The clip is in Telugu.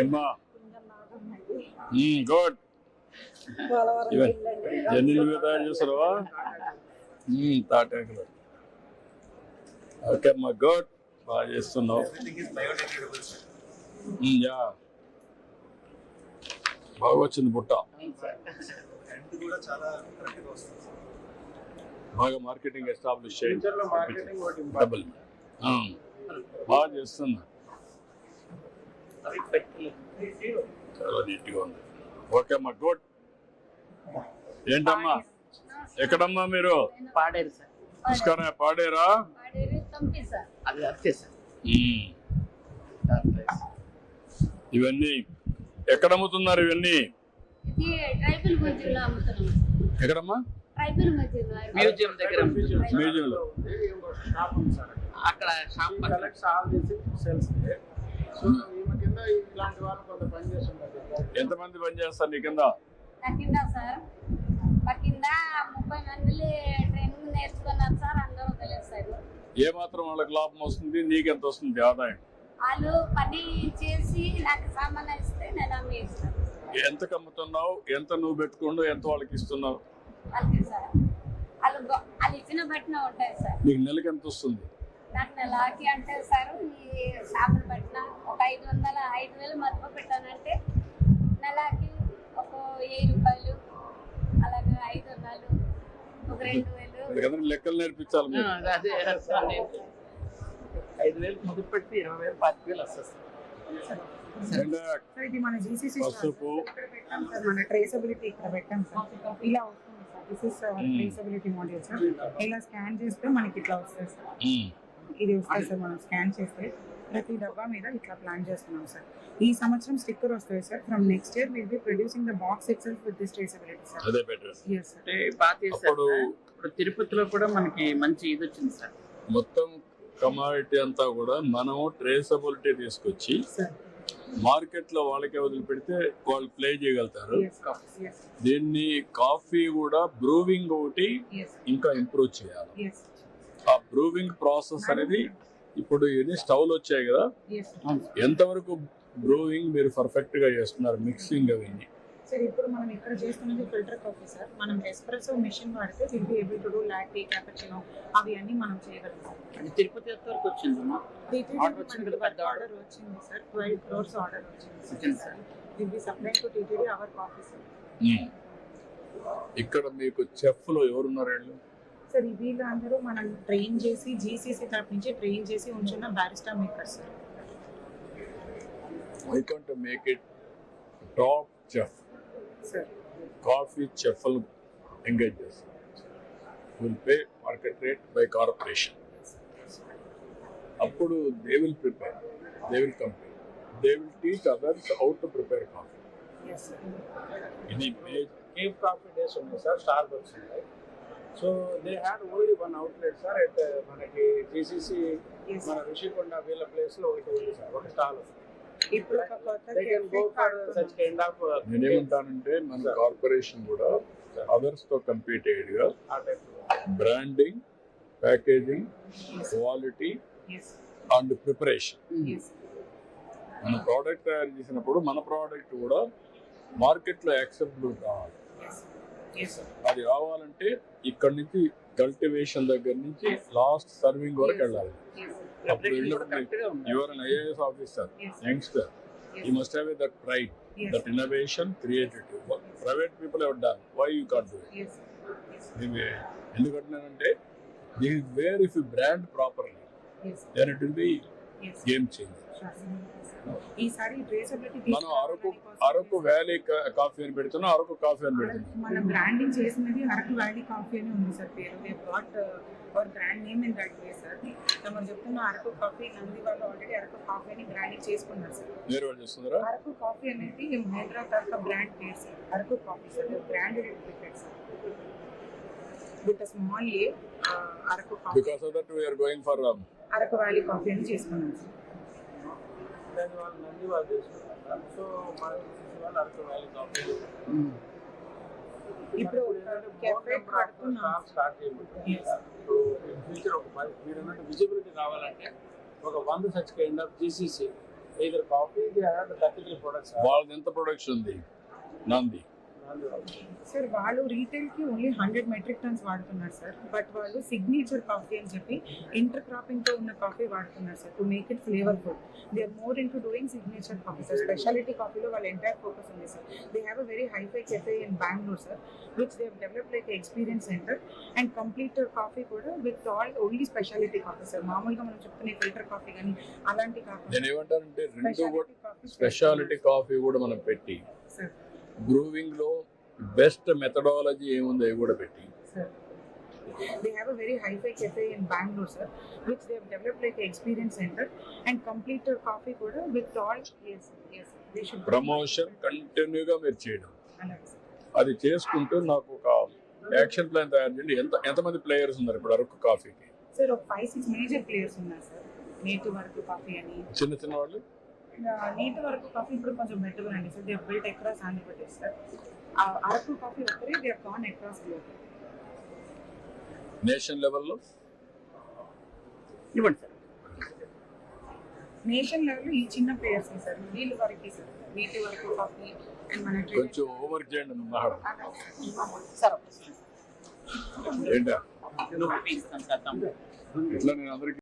ఏమ్మా గుడ్ జల్లీలు తయారు చేస్తారా తాటాకులు ఓకే అమ్మా గుడ్ బాగా చేస్తున్నావు యా బాగా వచ్చింది బుట్ట బాగా మార్కెటింగ్ ఎస్టాబ్లిష్ చేయండి డబుల్ బాగా చేస్తున్నా చాలా నీట్గా ఉంది ఓకే అమ్మా గుడ్ ఏంటమ్మా ఎక్కడమ్మా మీరు పాడేరు సార్ నమస్కారం పాడేరా అది అంతే సార్ ఇవన్నీ ఎక్కడ అమ్ముతున్నారు ఇవన్నీ ఎక్కడమ్మా మ్యూజియం దగ్గర మ్యూజియంలో అక్కడ షాప్ ఎంతమంది పని చేస్తారు నీ కింద సార్ మా కింద 30 మంది ట్రైనింగ్ నేర్చుకున్నారు సార్. అందరూ వదిలేస్తారు. ఏ మాత్రం వాళ్ళకి లాభం వస్తుంది నీకెంత వస్తుంది ఆదాయం? వాళ్ళు పని చేసి నాకు సామాన్ ఇస్తే నేను అమ్మి ఇస్తాను. ఎంత అమ్ముతున్నావు? ఎంత నువ్వు పెట్టుకుంటూ ఎంత వాళ్ళకి ఇస్తున్నావు? వాళ్ళకి సార్ వాళ్ళు ఇచ్చిన బట్టిన ఉంటాయి సార్. నీకు నెలకి ఎంత వస్తుంది? నాకు నెలకి అంటే సార్ ఈ సామాన్ పట్టిన ఒక 5,000 మధ్య పెట్టానంటే నెలకి ఒక 1000 రూపాయలు, అలాగే 500, ఒక 2,000 లెక్కలు నేర్పించాలి. 5,000 మొదలు పెట్టి 20,000, 25,000 వస్తుంది. ఇది మన జీసీసీ మన ట్రేసబిలిటీ ఇక్కడ పెట్టాం సార్. ఇలా వస్తుంది sir. This is traceability model sir. ఇలా స్కాన్ చేస్తే మనకి ఇట్లా వస్తుంది సార్. ఇది వస్తుంది సార్. మనం స్కాన్ చేస్తే ప్రతి డబ్బా మీద ఇట్లా ప్లాన్ చేస్తున్నాం సార్. ఈ సంవత్సరం స్టిక్కర్ వస్తుంది sir. From next year will be producing the box itself with this traceability sir. అదే బెటర్. yes sir. ఇప్పుడు తిరుపతిలో కూడా మనకి మంచి ఇది వచ్చింది సార్. మొత్తం కమాడిటీ అంతా కూడా మనం ట్రేసబిలిటీ తీసుకొచ్చి మార్కెట్ లో వాళ్ళకే వదిలిపెడితే వాళ్ళు ప్లే చేయగలుగుతారు. దీన్ని కాఫీ కూడా బ్రూవింగ్ ఒకటి ఇంకా ఇంప్రూవ్ చేయాలి. ఆ బ్రూవింగ్ ప్రాసెస్ అనేది ఇప్పుడు ఇది స్టవ్లు వచ్చాయి కదా, ఎంతవరకు బ్రూవింగ్ మీరు పర్ఫెక్ట్ గా చేస్తున్నారు? మిక్సింగ్ అవన్నీ సార్ ఇప్పుడు మనం ఇక్కడ చేస్తున్నది ఫిల్టర్ కాఫీ సార్. మనం ఎస్ప్రెసో మెషిన్ వాడితే will be able to do latte, cappuccino అవి అన్ని మనం చేయగలం సార్. తిరుపతి వరకు వచ్చింది ఆర్డర్ వచ్చింది సార్. 12 crores ఆర్డర్ వచ్చింది sir. Will be supplying to TTD our coffee sir. ఇక్కడ మీకు చెఫ్లు ఎవరున్నారు వీళ్ళు? సార్ వీళ్ళు అందరూ మనం ట్రైన్ చేసి జీసీసీ తరఫు నుంచి ట్రైన్ చేసి ఉంచున్న barista maker sir. I can't make it top chef sir. Coffee చెఫ్లు ఎంగేజ్ చేస్తారు. Will pay market rate by corporation. అప్పుడు they will prepare, they will compare, they will teach others how to prepare coffee. ఇది కేఫ్ కాఫీ డేస్ ఉన్నాయి సార్. స్టార్ బక్స్ ఉన్నాయి. So they had only one outlet sir. At మనకి జీసీసీ మన ఋషికొండ వీళ్ళ ప్లేస్ లో ఒకటి ఉంది సార్, ఒక స్టాల్. ఇప్పుడు నేనేమంటానంటే మన కార్పొరేషన్ కూడా అదర్స్ తో కంపీట్ అయ్యేదిగా branding, packaging, quality and preparation. మన ప్రోడక్ట్ తయారు చేసినప్పుడు మన ప్రోడక్ట్ కూడా మార్కెట్ లో యాక్సెప్టబుల్ కావాలి. అది కావాలంటే ఇక్కడ నుంచి కల్టివేషన్ దగ్గర నుంచి లాస్ట్ సర్వింగ్ వరకు వెళ్ళాలి. అప్పుడు you're an IAS officer, youngster, you must have that pride, that innovation, creativity. Private people have done, why you can't do it? ఎందుకంటున్నానంటే this is where if you brand properly then it will be game changer. ఈసారి ట్రేసబిలిటీ మనం అరకు వ్యాలీ కాఫీ అని పెడుతున్నాం, అరకు కాఫీ అని పెడుతున్నాం. మన బ్రాండింగ్ చేసినది అరకు వ్యాలీ కాఫీ అని ఉంది సార్ పేరు. They brought hour brand name in that way sir. మనం చెప్తున్న అరకు కాఫీ నంది వాళ్ళు ఆల్రెడీ అరకు కాఫీ అని బ్రాండింగ్ చేసుకున్నారు సార్. వేరే వాళ్ళు చేస్తున్నారా? అరకు కాఫీ అనేది హైదరాబాద్ యొక్క బ్రాండ్ పేరు sir. Araku coffee sir branded it sir with a small A Araku coffee. Because of that we are going for Araku valley coffee అని చేసుకున్నాం సార్. వాళ్ళు నంది వాళ్ళు చేసుకుంటారు. సో మన వాళ్ళు అరకు వ్యాలీ కాఫీ. ఇప్పుడు స్టార్ట్ చేయబోతున్నారు. సో ఇన్ ఫ్యూచర్ ఒక మీరు అన్నట్టు విజిబిలిటీ కావాలంటే ఒక 100 such kind of GCC either coffee, they had 33 products, sir. వాళ్ళది ఎంత ప్రొడక్షన్ ఉంది నంది? సార్ వాళ్ళు రీటైల్ కి ఓన్లీ 100 మెట్రిక్ టన్స్ వాడుతున్నారు సార్. బట్ వాళ్ళు సిగ్నేచర్ కాఫీ అని చెప్పి ఇంటర్ క్రాపింగ్ తో ఉన్న కాఫీ వాడుతున్నారు sir to make it flavourful. They are more into doing signature coffee sir. Speciality కాఫీలో వాళ్ళ ఎంటైర్ ఫోకస్ ఉంది sir. They have a very hifi cafe in Bengaluru sir, which they have developed like experience centre and complete coffee కూడా with all only speciality coffee sir. మామూలుగా మనం చెప్తున్న ఫిల్టర్ కాఫీ కానీ అలాంటి కాఫీ నేను ఏమంటానంటే రెండు కూడా స్పెషాలిటీ కాఫీ కూడా మనం పెట్టి సార్. బ్రూవింగ్ లో బెస్ట్ మెథడాలజీ ఏముందో అవి కూడా పెట్టి They have a very high-fi cafe in Bangalore, sir, which they have developed like an experience center and complete coffee kuda with all. Yes, yes. They should promotion కంటిన్యూగా మీరు చేయడం, అలాగే sir. అది చేసుకుంటూ నాకు ఒక యాక్షన్ ప్లాన్ తయారు చేయండి. ఎంతమంది ప్లేయర్స్ ఉన్నారు ఇప్పుడు అరకు కాఫీకి? Sir, 5-6 major players ఉన్నారు sir. నేటి వరకు కాఫీ అని చిన్న వాళ్ళు నేటి వరకు కాఫీ ఇప్పుడు కొంచెం బెటర్ అండి sir. They have built across Andhra Pradesh sir. Araku coffee ఒకరే they have gone across global. Nation లెవెల్లో ఇవ్వండి సార్. నేషన్ లెవెల్ ఈ చిన్న ప్లేయర్స్ సార్. వీళ్ళు వరకు సార్ నేటి వరకు కాఫీ అండ్ మన కొంచెం హోంవర్క్ చేయండి మేడం. సార్ ఏంటా నువ్వు ఇస్తాను సార్. ఇట్లా నేను అందరికీ